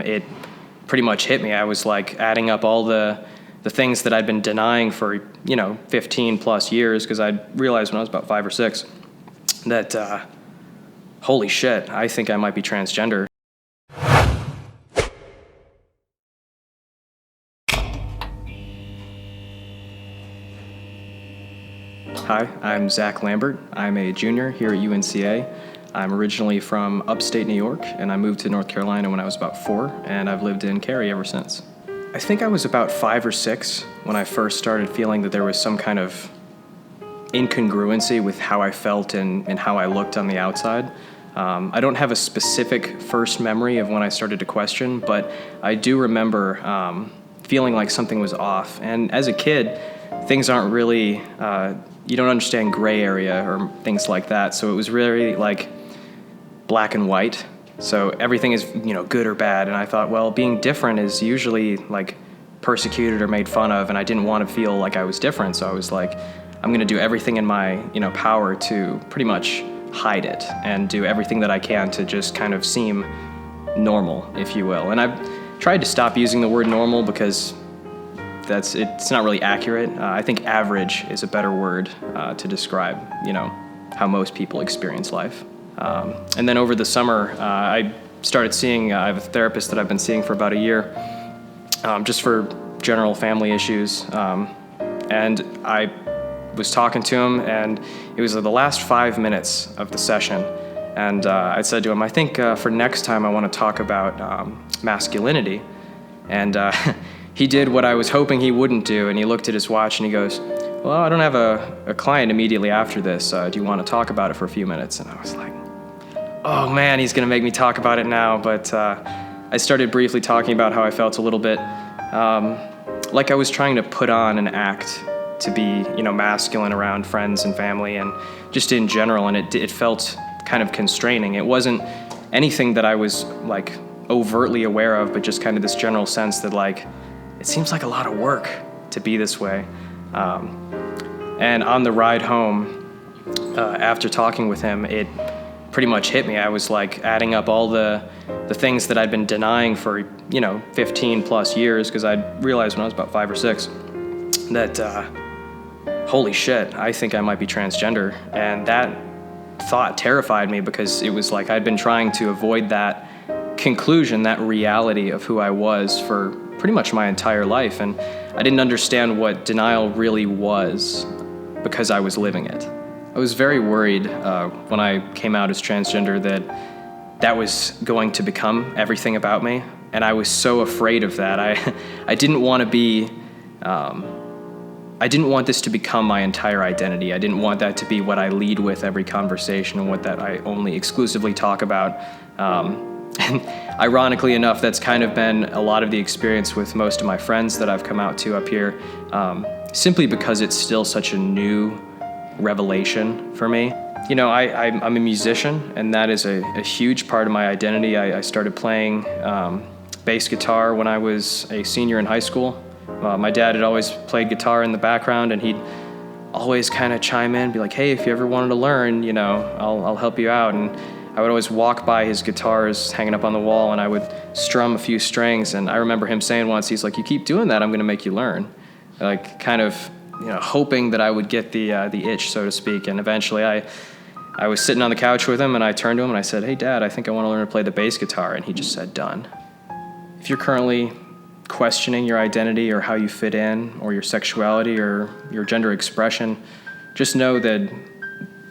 It pretty much hit me. I was like adding up all the things that I'd been denying for, 15 plus years, because I realized when I was about 5 or 6 that, holy shit, I think I might be transgender. Hi, I'm Zach Lambert. I'm a junior here at UNCA. I'm originally from upstate New York, and I moved to North Carolina when I was about 4, and I've lived in Cary ever since. I think I was about 5 or 6 when I first started feeling that there was some kind of incongruency with how I felt and how I looked on the outside. I don't have a specific first memory of when I started to question, but I do remember feeling like something was off. And as a kid, things aren't really, you don't understand gray area or things like that. So it was really like black and white. So everything is, good or bad. And I thought, well, being different is usually like persecuted or made fun of. And I didn't want to feel like I was different. So I was like, I'm going to do everything in my, power to pretty much hide it and do everything that I can to just kind of seem normal, if you will. And I've tried to stop using the word normal because it's not really accurate. I think average is a better word to describe, how most people experience life. And then over the summer, I started seeing, I have a therapist that I've been seeing for about a year, just for general family issues. And I was talking to him, and it was the last 5 minutes of the session. And I said to him, I think for next time I want to talk about masculinity. And he did what I was hoping he wouldn't do, and he looked at his watch and he goes, well, I don't have a client immediately after this. Do you want to talk about it for a few minutes? And I was like, oh man, he's going to make me talk about it now. But I started briefly talking about how I felt a little bit like I was trying to put on an act to be, masculine around friends and family and just in general. And it felt kind of constraining. It wasn't anything that I was like overtly aware of, but just kind of this general sense that like, it seems like a lot of work to be this way. And on the ride home, after talking with him, it pretty much hit me. I was like adding up all the things that I'd been denying for, 15 plus years, because I realized when I was about 5 or 6 that, holy shit, I think I might be transgender. And that thought terrified me, because it was like I'd been trying to avoid that conclusion, that reality of who I was for pretty much my entire life. And I didn't understand what denial really was because I was living it. I was very worried when I came out as transgender that was going to become everything about me. And I was so afraid of that. I didn't want to be, I didn't want this to become my entire identity. I didn't want that to be what I lead with every conversation and what that I only exclusively talk about. And ironically enough, that's kind of been a lot of the experience with most of my friends that I've come out to up here, simply because it's still such a new revelation for me. I'm a musician, and that is a huge part of my identity. I started playing bass guitar when I was a senior in high school. My dad had always played guitar in the background, and he'd always kind of chime in, be like, hey, if you ever wanted to learn, I'll help you out. And I would always walk by his guitars hanging up on the wall, and I would strum a few strings. And I remember him saying once, he's like, you keep doing that, I'm going to make you learn. Like kind of, hoping that I would get the itch, so to speak. And eventually I was sitting on the couch with him, and I turned to him and I said, hey, Dad, I think I want to learn to play the bass guitar. And he just said, done. If you're currently questioning your identity or how you fit in or your sexuality or your gender expression, just know that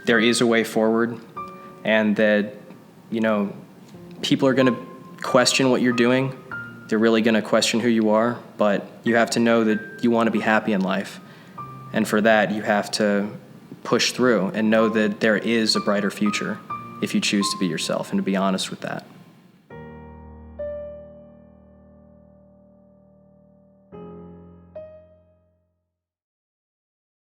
there is a way forward, and that, people are going to question what you're doing. They're really going to question who you are, but you have to know that you want to be happy in life. And for that, you have to push through and know that there is a brighter future if you choose to be yourself and to be honest with that.